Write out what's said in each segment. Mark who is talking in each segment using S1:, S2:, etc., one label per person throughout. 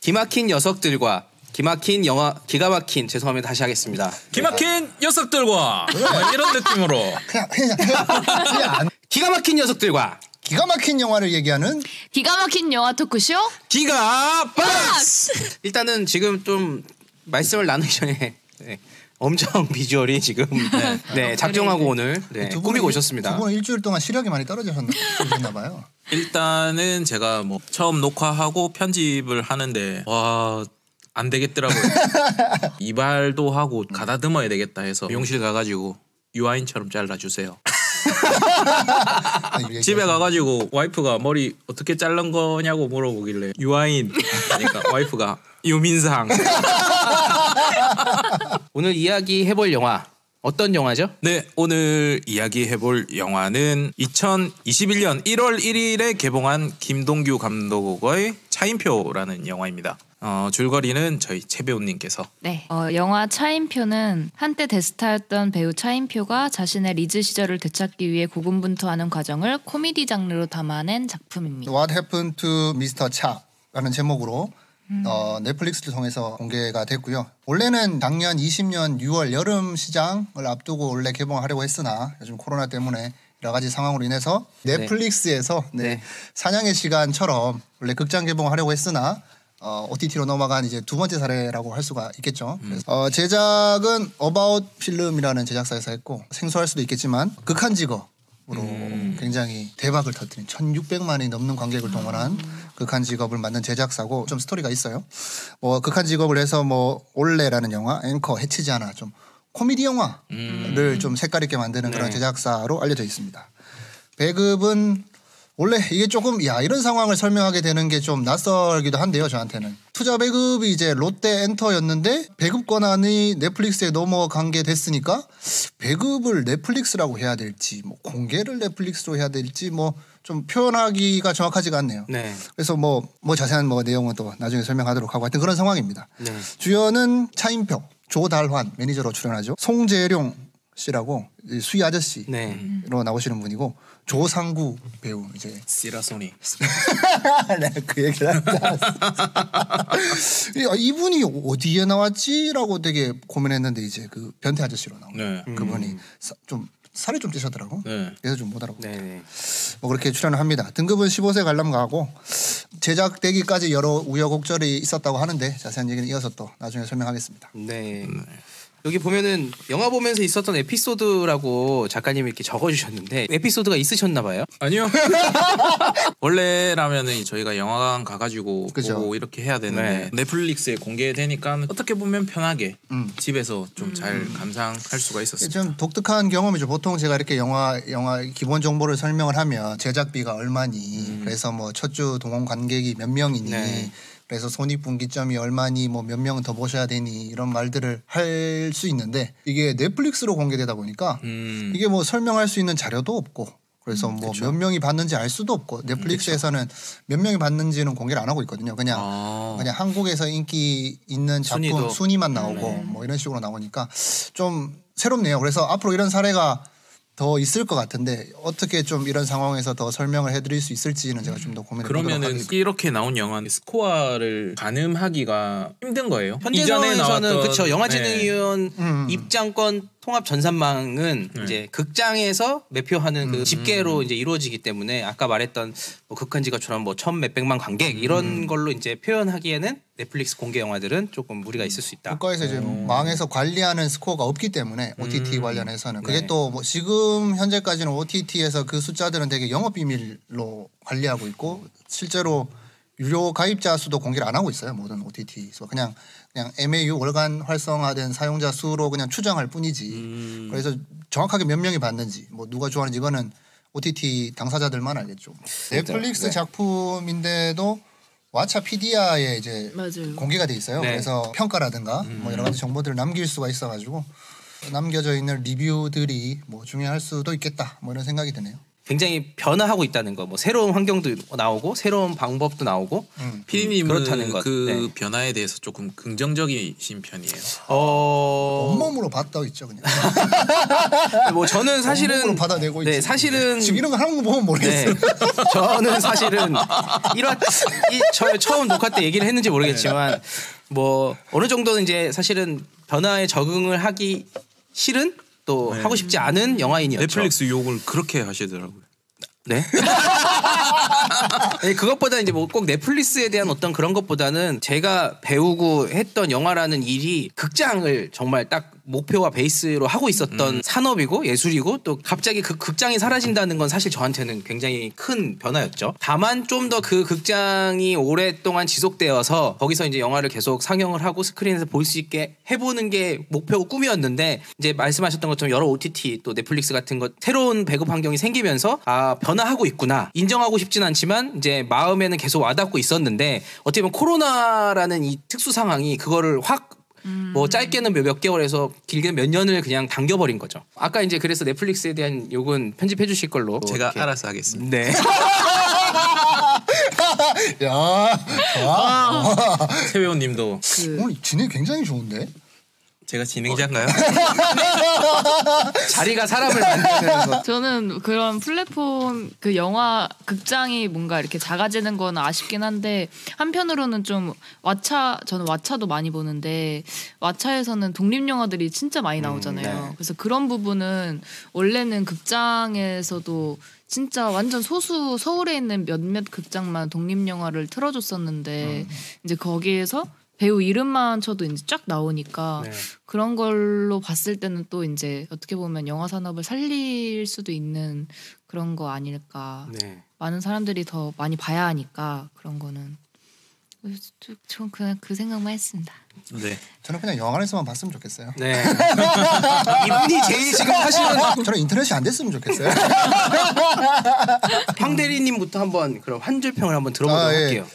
S1: 기막힌 녀석들과 기막힌 영화 기가 막힌 죄송합니다 다시 하겠습니다.
S2: 기막힌 녀석들과 이런 느낌으로
S3: 그냥
S1: 기가 막힌 녀석들과
S3: 기가 막힌 영화를 얘기하는
S4: 기가 막힌 영화 토크쇼
S2: 기가 박스.
S1: 일단은 지금 좀 말씀을 나누기 전에 네, 엄청 비주얼이 지금 네, 작정하고 오늘 꾸미고 오셨습니다.
S3: 두 분은 일주일 동안 시력이 많이 떨어지셨나 봐요.
S2: 일단은 제가 뭐 처음 녹화하고 편집을 하는데 와 안 되겠더라고요. 이발도 하고 가다듬어야 되겠다 해서 미용실 가가지고 유아인처럼 잘라주세요. 집에 가가지고 와이프가 머리 어떻게 자른 거냐고 물어보길래 유아인 그러니까 와이프가 유민상.
S1: 오늘 이야기해볼 영화 어떤 영화죠?
S2: 네, 오늘 이야기해볼 영화는 2021년 1월 1일에 개봉한 김동규 감독의 차인표라는 영화입니다. 줄거리는 저희 최 배우님께서
S4: 네, 영화 차인표는 한때 대스타였던 배우 차인표가 자신의 리즈 시절을 되찾기 위해 고군분투하는 과정을 코미디 장르로 담아낸 작품입니다.
S3: What Happened to Mr. Cha라는 제목으로 넷플릭스를 통해서 공개가 됐고요. 원래는 작년 20년 6월 여름 시장을 앞두고 원래 개봉하려고 했으나 요즘 코로나 때문에 여러 가지 상황으로 인해서 넷플릭스에서 사냥의 시간처럼 원래 극장 개봉하려고 했으나 OTT로 넘어간 이제 두 번째 사례라고 할 수가 있겠죠. 그래서 제작은 어바웃 필름이라는 제작사에서 했고 생소할 수도 있겠지만 극한 직업으로 굉장히 대박을 터뜨린 1,600만이 넘는 관객을 동원한 극한 직업을 만든 제작사고 좀 스토리가 있어요. 뭐 극한 직업을 해서 뭐 올레라는 영화, 앵커, 해치지 않아 좀 코미디 영화를 좀 색깔 있게 만드는 그런 제작사로 알려져 있습니다. 배급은 원래 이게 조금 이런 상황을 설명하게 되는 게 좀 낯설기도 한데요. 저한테는 투자 배급이 이제 롯데 엔터였는데 배급 권한이 넷플릭스에 넘어간 게 됐으니까 배급을 넷플릭스라고 해야 될지 뭐 공개를 넷플릭스로 해야 될지 뭐 좀 표현하기가 정확하지가 않네요.
S1: 네.
S3: 그래서 뭐 자세한 뭐 내용은 또 나중에 설명하도록 하고 하여튼 그런 상황입니다.
S1: 네.
S3: 주연은 차인표, 조달환 매니저로 출연하죠. 송재룡 씨라고 수희 아저씨로 나오시는 분이고 조상구 배우 이제
S2: 시라소니.
S3: 내가 그 얘기를 한 줄 알았어. 이분이 어디에 나왔지라고 되게 고민했는데 이제 그 변태 아저씨로 나오는 그분이 좀 살이 좀 찌셨더라고. 그래서 좀 못 알아보고. 뭐 그렇게 출연을 합니다. 등급은 15세 관람가고 제작되기까지 여러 우여곡절이 있었다고 하는데 자세한 얘기는 이어서 또 나중에 설명하겠습니다.
S1: 네. 여기 보면은 영화 보면서 있었던 에피소드라고 작가님이 이렇게 적어주셨는데 에피소드가 있으셨나 봐요?
S2: 아니요. 원래라면은 저희가 영화관 가가지고 보고 이렇게 해야 되는데 넷플릭스에 공개되니까 어떻게 보면 편하게 집에서 좀 잘 감상할 수가 있었습니다.
S3: 좀 독특한 경험이죠. 보통 제가 이렇게 영화 기본 정보를 설명을 하면 제작비가 얼마니 그래서 뭐 첫 주 동원 관객이 몇 명이니 그래서 손익분기점이 얼마니 뭐 몇 명은 더 보셔야 되니 이런 말들을 할 수 있는데 이게 넷플릭스로 공개되다 보니까 이게 뭐 설명할 수 있는 자료도 없고 그래서 뭐 몇 명이 봤는지 알 수도 없고 넷플릭스에서는 몇 명이 봤는지는 공개를 안 하고 있거든요. 그냥 한국에서 인기 있는 작품 순위만 나오고 뭐 이런 식으로 나오니까 좀 새롭네요. 그래서 앞으로 이런 사례가 더 있을 것 같은데 어떻게 좀 이런 상황에서 더 설명을 해드릴 수 있을지는 제가 좀 더 고민해 보도록 하겠습니다.
S2: 그러면은 이렇게 나온 영화는 스코어를 가늠하기가 힘든 거예요?
S1: 현재에서는 그렇죠. 영화진흥위원 입장권 통합 전산망은 이제 극장에서 매표하는 그 집계로 이제 이루어지기 때문에 아까 말했던 뭐 극한 직업처럼 뭐 1,000몇백만 관객 이런 걸로 이제 표현하기에는 넷플릭스 공개 영화들은 조금 무리가 있을 수 있다.
S3: 국가에서 이제 망에서 관리하는 스코어가 없기 때문에 OTT 관련해서는 그게 또 뭐 지금 현재까지는 OTT에서 그 숫자들은 되게 영업 비밀로 관리하고 있고 실제로 유료 가입자 수도 공개를 안 하고 있어요. 모든 OTT 수 그냥 MAU 월간 활성화된 사용자 수로 그냥 추정할 뿐이지. 그래서 정확하게 몇 명이 봤는지 뭐 누가 좋아하는지 이거는 OTT 당사자들만 알겠죠. 넷플릭스 작품인데도 왓챠피디아에 이제 공개가 돼 있어요. 그래서 평가라든가 뭐 여러 가지 정보들을 남길 수가 있어가지고 남겨져 있는 리뷰들이 뭐 중요할 수도 있겠다. 뭐 이런 생각이 드네요.
S1: 굉장히 변화하고 있다는 거. 뭐 새로운 환경도 나오고 새로운 방법도 나오고
S2: 피디님은
S1: 그렇다는 것.
S2: 그
S1: 네.
S2: 변화에 대해서 조금 긍정적이신 편이에요.
S3: 온몸으로 받다 있죠 그냥.
S1: 뭐 저는 사실은
S3: 온몸으로 받아내고 있지.
S1: 네, 사실은
S3: 지금 이런 거 하는 거 보면 모르겠어요.
S1: 네. 저는 사실은 1화 저 처음 녹화 때 얘기를 했는지 모르겠지만 뭐 어느 정도는 이제 사실은 변화에 적응을 하기 싫은 또 하고 싶지 않은 영화인이었죠.
S2: 넷플릭스 욕을 그렇게 하시더라고요.
S1: 네. 네, 그것보다 이제 뭐 꼭 넷플릭스에 대한 어떤 그런 것보다는 제가 배우고 했던 영화라는 일이 극장을 정말 딱 목표와 베이스로 하고 있었던 산업이고 예술이고 또 갑자기 그 극장이 사라진다는 건 사실 저한테는 굉장히 큰 변화였죠. 다만 좀 더 그 극장이 오랫동안 지속되어서 거기서 이제 영화를 계속 상영을 하고 스크린에서 볼 수 있게 해보는 게 목표고 꿈이었는데 이제 말씀하셨던 것처럼 여러 OTT 또 넷플릭스 같은 것 새로운 배급 환경이 생기면서 아 변화하고 있구나 인정하고 싶진 않지만 이제 마음에는 계속 와닿고 있었는데 어떻게 보면 코로나라는 이 특수 상황이 그거를 확 뭐 짧게는 몇 개월에서 길게는 몇 년을 그냥 당겨버린 거죠. 아까 이제 그래서 넷플릭스에 대한 욕은 편집해 주실 걸로
S2: 제가
S1: 이렇게.
S2: 알아서 하겠습니다.
S1: 네.
S3: 야, 좋아.
S2: 최배우님도
S3: 오늘 진행 굉장히 좋은데.
S2: 제가 진행자인가요?
S1: 자리가 사람을 만드는 거.
S4: 저는 그런 플랫폼 그 영화 극장이 뭔가 이렇게 작아지는 건 아쉽긴 한데 한편으로는 좀 저는 왓챠도 많이 보는데 왓챠에서는 독립 영화들이 진짜 많이 나오잖아요.
S1: 네.
S4: 그래서 그런 부분은 원래는 극장에서도 진짜 완전 소수 서울에 있는 몇몇 극장만 독립 영화를 틀어줬었는데 이제 거기에서 배우 이름만 쳐도 이제 쫙 나오니까
S1: 네.
S4: 그런 걸로 봤을 때는 또 이제 어떻게 보면 영화 산업을 살릴 수도 있는 그런 거 아닐까.
S1: 네.
S4: 많은 사람들이 더 많이 봐야 하니까 그런 거는. 전 그냥 그 생각만 했습니다.
S2: 네.
S3: 저는 그냥 영화관에서만 봤으면 좋겠어요.
S1: 네. 이분이 제일 지금 하시는
S3: 저는 인터넷이 안 됐으면 좋겠어요.
S1: 황 대리님부터 한번 그럼 한 줄 평을 한번 들어보도록 할게요.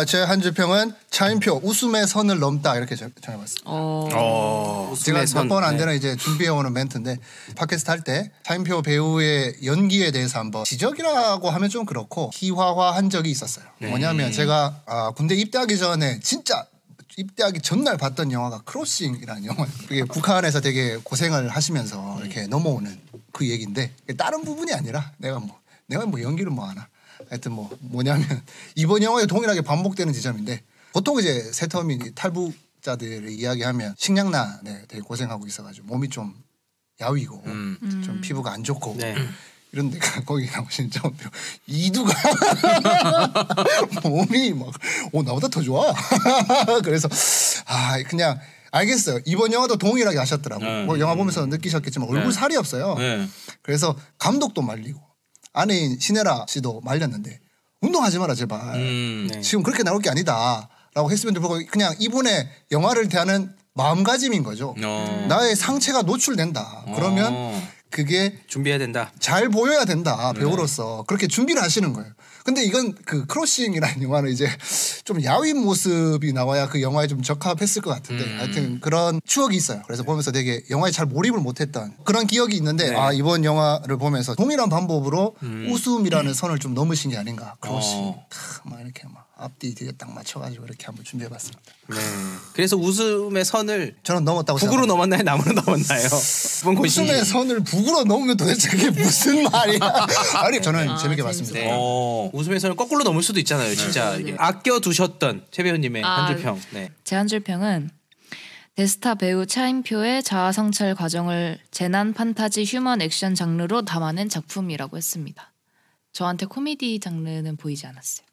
S3: 제 한 줄 평은 차인표 웃음의 선을 넘다 이렇게 정해봤습니다. 제가
S1: 웃음의 선.
S3: 몇 번 안
S1: 네.
S3: 되는 이제 준비해오는 멘트인데 팟캐스트 할 때 차인표 배우의 연기에 대해서 한번 지적이라고 하면 좀 그렇고 희화화한 적이 있었어요. 뭐냐면 제가 군대 입대하기 전에 진짜 입대하기 전날 봤던 영화가 크로싱이라는 영화예요. 그게 북한에서 되게 고생을 하시면서 이렇게 넘어오는 그 얘기인데 다른 부분이 아니라 내가 뭐 연기를 뭐 하나. 하여튼 뭐냐면 이번 영화에 동일하게 반복되는 지점인데 보통 이제 새터민 탈북자들을 이야기하면 식량난에 되게 고생하고 있어가지고 몸이 좀 야위고 좀 피부가 안 좋고
S1: 네.
S3: 이런데 거기 나오신 저 이두가 몸이 막 나보다 더 좋아. 그래서 그냥 알겠어요. 이번 영화도 동일하게 하셨더라고요. 뭐 영화 보면서 느끼셨겠지만 얼굴 살이 없어요.
S2: 네.
S3: 그래서 감독도 말리고 아내인 신혜라 씨도 말렸는데 운동하지 마라 제발.
S1: 네.
S3: 지금 그렇게 나올 게 아니다라고 했음에도 불구하고 그냥 이분의 영화를 대하는 마음가짐인 거죠. 나의 상체가 노출된다. 그러면 그게
S1: 준비해야 된다.
S3: 잘 보여야 된다 배우로서 그렇게 준비를 하시는 거예요. 근데 이건 그 크로싱이라는 영화는 이제 좀 야윈 모습이 나와야 그 영화에 좀 적합했을 것 같은데 하여튼 그런 추억이 있어요. 그래서 보면서 되게 영화에 잘 몰입을 못했던 그런 기억이 있는데 이번 영화를 보면서 동일한 방법으로 웃음이라는 선을 좀 넘으신 게 아닌가. 크로싱 막 이렇게 막 앞뒤 되게 딱 맞춰가지고 이렇게 한번 준비해봤습니다.
S1: 네. 그래서 웃음의 선을
S3: 저는 넘었다고
S1: 북으로
S3: 생각합니다.
S1: 넘었나요? 남으로 넘었나요?
S3: 웃음의 선을 북으로 넘으면 도대체 그게 무슨 말이야? 아니 저는 재밌게 봤습니다.
S1: 네. 웃음의 선을 거꾸로 넘을 수도 있잖아요. 진짜 이게 아껴 두셨던 최 배우님의 한 줄 평. 네.
S4: 제 한 줄 평은 대스타 배우 차인표의 자아 성찰 과정을 재난 판타지 휴먼 액션 장르로 담아낸 작품이라고 했습니다. 저한테 코미디 장르는 보이지 않았어요.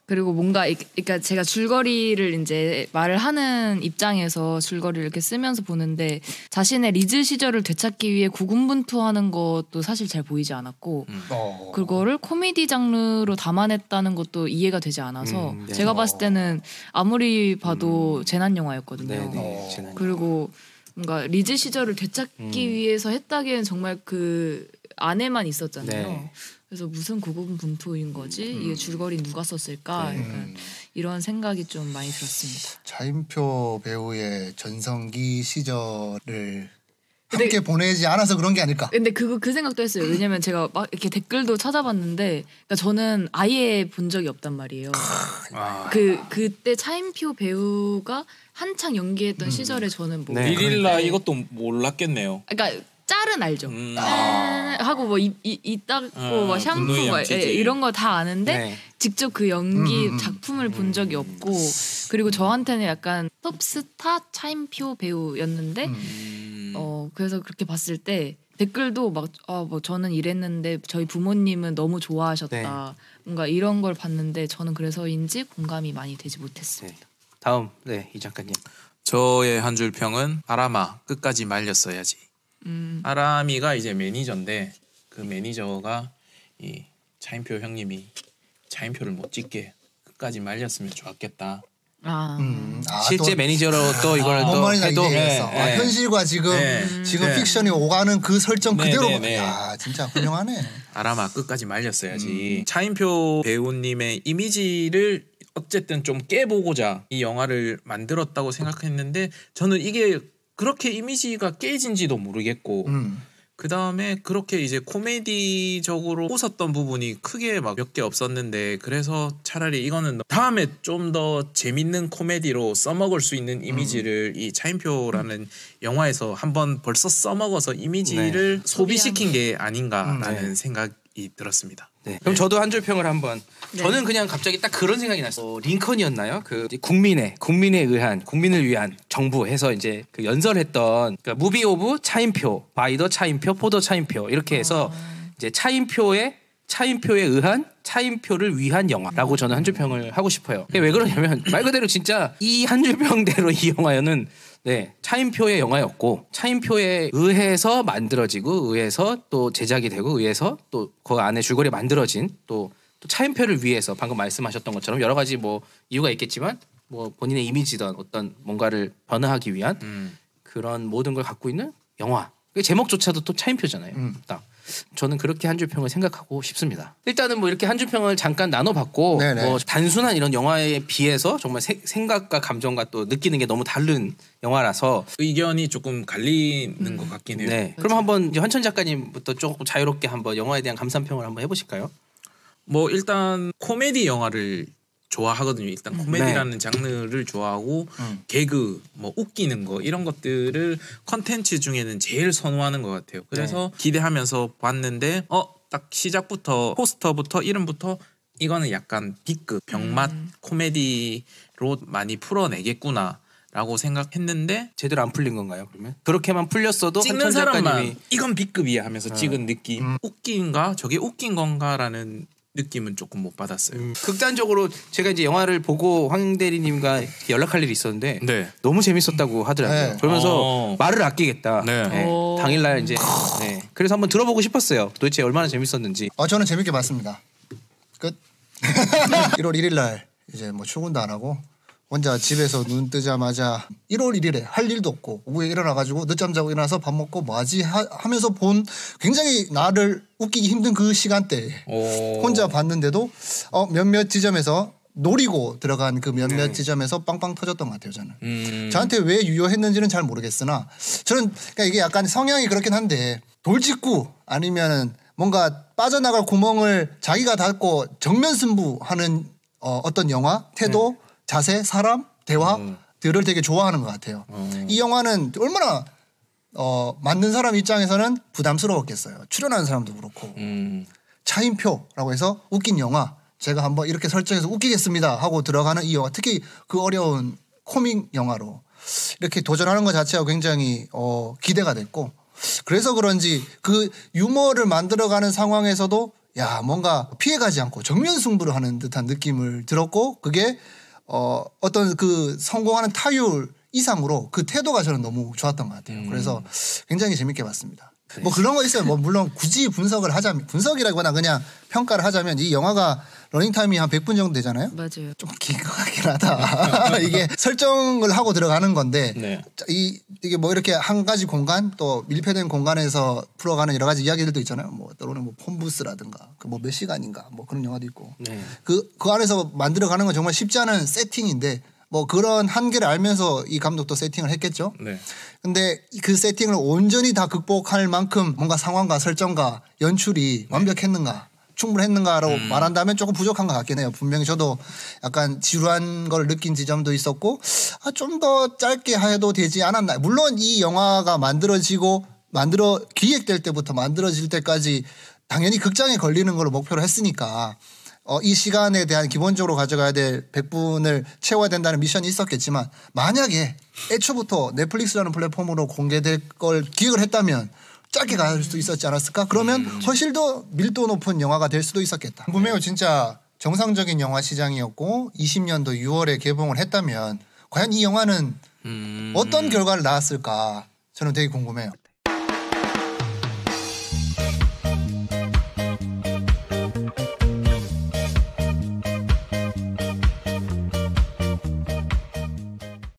S4: 그리고 뭔가 그러니까 제가 줄거리를 이제 말을 하는 입장에서 줄거리를 이렇게 쓰면서 보는데 자신의 리즈 시절을 되찾기 위해 고군분투하는 것도 사실 잘 보이지 않았고 그거를 코미디 장르로 담아냈다는 것도 이해가 되지 않아서
S1: 네.
S4: 제가 봤을 때는 아무리 봐도 재난 영화였거든요.
S1: 네. 재난.
S4: 그리고 뭔가 리즈 시절을 되찾기 위해서 했다기엔 정말 그 안에만 있었잖아요.
S1: 네.
S4: 그래서 무슨 고군분투인 거지? 이게 줄거리 누가 썼을까? 약간 이런 생각이 좀 많이 들었습니다.
S3: 차인표 배우의 전성기 시절을 함께 보내지 않아서 그런 게 아닐까.
S4: 근데 그 생각도 했어요. 왜냐면 제가 막 이렇게 댓글도 찾아봤는데, 그러니까 저는 아예 본 적이 없단 말이에요. 그때 차인표 배우가 한창 연기했던 시절에 저는 뭐
S1: 네.
S2: 리릴라 이것도 몰랐겠네요.
S4: 그러니까 짤은 알죠. 하고 뭐 있다고 막 샴푸
S2: 분노의
S4: 막
S2: 양치지.
S4: 이런 거 다 아는데
S1: 네.
S4: 직접 그 연기 작품을 본 적이 없고, 그리고 저한테는 약간 톱스타 차인표 배우였는데 그래서 그렇게 봤을 때 댓글도 막 뭐 저는 이랬는데 저희 부모님은 너무 좋아하셨다.
S1: 네.
S4: 뭔가 이런 걸 봤는데 저는 그래서인지 공감이 많이 되지 못했습니다.
S1: 네. 다음 이 작가님.
S2: 저의 한 줄 평은 아람아 끝까지 말렸어야지. 아람이가 이제 매니저인데 그 매니저가 이 차인표 형님이 차인표를 못 찍게 끝까지 말렸으면 좋았겠다.
S1: 실제 매니저로 또 이걸 또
S3: 뭔
S1: 해도
S3: 얘기했어.
S1: 네.
S3: 현실과 지금
S2: 네.
S3: 픽션이 오가는 그 설정
S2: 네,
S3: 그대로.
S2: 네, 네.
S3: 야 진짜 훌륭하네.
S2: 아람아 끝까지 말렸어야지. 차인표 배우님의 이미지를 어쨌든 좀 깨보고자 이 영화를 만들었다고 생각했는데 저는 이게 그렇게 이미지가 깨진지도 모르겠고 그 다음에 그렇게 이제 코미디적으로 웃었던 부분이 크게 막 몇 개 없었는데 그래서 차라리 이거는 다음에 좀 더 재밌는 코미디로 써먹을 수 있는 이미지를 이 차인표라는 영화에서 한번 벌써 써먹어서 이미지를 소비시킨 게 아닌가라는 생각이 들었습니다.
S1: 네. 그럼 저도 한 줄 평을 한번. 저는 그냥 갑자기 딱 그런 생각이 났어요. 링컨이었나요? 그 국민에 의한, 국민을 위한 정부 해서 이제 그 연설했던 그러니까 무비 오브 차인표, 바이더 차인표, 포더 차인표 이렇게 해서 이제 차인표에 의한 차인표를 위한 영화라고 저는 한 줄 평을 하고 싶어요. 왜 그러냐면 말 그대로 진짜 이 한 줄 평대로 이 영화는 차인표의 영화였고 차인표에 의해서 만들어지고 의해서 또 제작이 되고 의해서 또 그 안에 줄거리가 만들어진 또 차인표를 위해서 방금 말씀하셨던 것처럼 여러 가지 뭐 이유가 있겠지만 뭐 본인의 이미지든 어떤 뭔가를 변화하기 위한 그런 모든 걸 갖고 있는 영화. 그 제목조차도 또 차인표잖아요. 딱. 저는 그렇게 한 줄 평을 생각하고 싶습니다. 일단은 뭐 이렇게 한 줄 평을 잠깐 나눠봤고 뭐 단순한 이런 영화에 비해서 정말 생각과 감정과 또 느끼는 게 너무 다른 영화라서
S2: 의견이 조금 갈리는 것 같긴 해요.
S1: 네. 그럼 한번 이제 환천 작가님부터 조금 자유롭게 한번 영화에 대한 감상평을 한번 해보실까요?
S2: 뭐 일단 코미디 영화를 좋아하거든요. 일단 코미디라는 장르를 좋아하고 개그, 뭐 웃기는 거 이런 것들을 컨텐츠 중에는 제일 선호하는 것 같아요. 그래서 기대하면서 봤는데 딱 시작부터 포스터부터 이름부터 이거는 약간 B급 병맛 코미디로 많이 풀어내겠구나. 라고 생각했는데
S1: 제대로 안 풀린 건가요? 그러면 그렇게만 풀렸어도
S2: 찍는
S1: 환천
S2: 사람만
S1: 작가님이
S2: 이건 B급이야 하면서 찍은 느낌 웃긴가? 저게 웃긴 건가라는 느낌은 조금 못 받았어요.
S1: 극단적으로 제가 이제 영화를 보고 황 대리님과 연락할 일이 있었는데
S2: 네.
S1: 너무 재밌었다고 하더라고요.
S3: 네.
S1: 그러면서 말을 아끼겠다.
S2: 네.
S1: 당일날 이제 그래서 한번 들어보고 싶었어요. 도대체 얼마나 재밌었는지.
S3: 저는 재밌게 봤습니다. 끝. 1월 1일 날 이제 뭐 출근도 안 하고 혼자 집에서 눈 뜨자마자 1월 1일에 할 일도 없고 오후에 일어나가지고 늦잠 자고 일어나서 밥 먹고 뭐하지 하면서 본 굉장히 나를 웃기기 힘든 그 시간대에 혼자 봤는데도 몇몇 지점에서 노리고 들어간 그 몇몇 지점에서 빵빵 터졌던 것 같아요. 저는 저한테 왜 유효했는지는 잘 모르겠으나 저는 그러니까 이게 약간 성향이 그렇긴 한데 돌직구 아니면은 뭔가 빠져나갈 구멍을 자기가 닫고 정면 승부하는 어떤 영화 태도 자세, 사람, 대화들을 되게 좋아하는 것 같아요. 이 영화는 얼마나 만든 사람 입장에서는 부담스러웠겠어요. 출연하는 사람도 그렇고. 차인표라고 해서 웃긴 영화 제가 한번 이렇게 설정해서 웃기겠습니다 하고 들어가는 이 영화 특히 그 어려운 코믹 영화로 이렇게 도전하는 것 자체가 굉장히 기대가 됐고 그래서 그런지 그 유머를 만들어가는 상황에서도 뭔가 피해가지 않고 정면 승부를 하는 듯한 느낌을 들었고 그게 어떤 그 성공하는 타율 이상으로 그 태도가 저는 너무 좋았던 것 같아요. 그래서 굉장히 재밌게 봤습니다. 뭐 그런 거 있어요. 뭐 물론 굳이 분석을 하자면 분석이라거나 그냥 평가를 하자면 이 영화가 러닝타임이 한 100분 정도 되잖아요.
S4: 맞아요.
S3: 좀 긴 것 같긴 하다. 이게 설정을 하고 들어가는 건데 이게 뭐 이렇게 한 가지 공간 또 밀폐된 공간에서 풀어가는 여러 가지 이야기들도 있잖아요. 뭐 때로는 뭐 폰부스라든가 그 뭐 몇 시간인가 뭐 그런 영화도 있고 그 안에서 만들어가는 건 정말 쉽지 않은 세팅인데 뭐 그런 한계를 알면서 이 감독도 세팅을 했겠죠.
S2: 네.
S3: 근데 그 세팅을 온전히 다 극복할 만큼 뭔가 상황과 설정과 연출이 완벽했는가 충분했는가라고 말한다면 조금 부족한 것 같긴 해요. 분명히 저도 약간 지루한 걸 느낀 지점도 있었고 좀 더 짧게 해도 되지 않았나. 물론 이 영화가 기획될 때부터 만들어질 때까지 당연히 극장에 걸리는 걸 목표로 했으니까 이 시간에 대한 기본적으로 가져가야 될 100분을 채워야 된다는 미션이 있었겠지만 만약에 애초부터 넷플릭스라는 플랫폼으로 공개될 걸 기획을 했다면 짧게 갈 수도 있었지 않았을까? 그러면 훨씬 더 밀도 높은 영화가 될 수도 있었겠다. 궁금해요. 진짜 정상적인 영화 시장이었고 20년도 6월에 개봉을 했다면 과연 이 영화는 어떤 결과를 낳았을까? 저는 되게 궁금해요.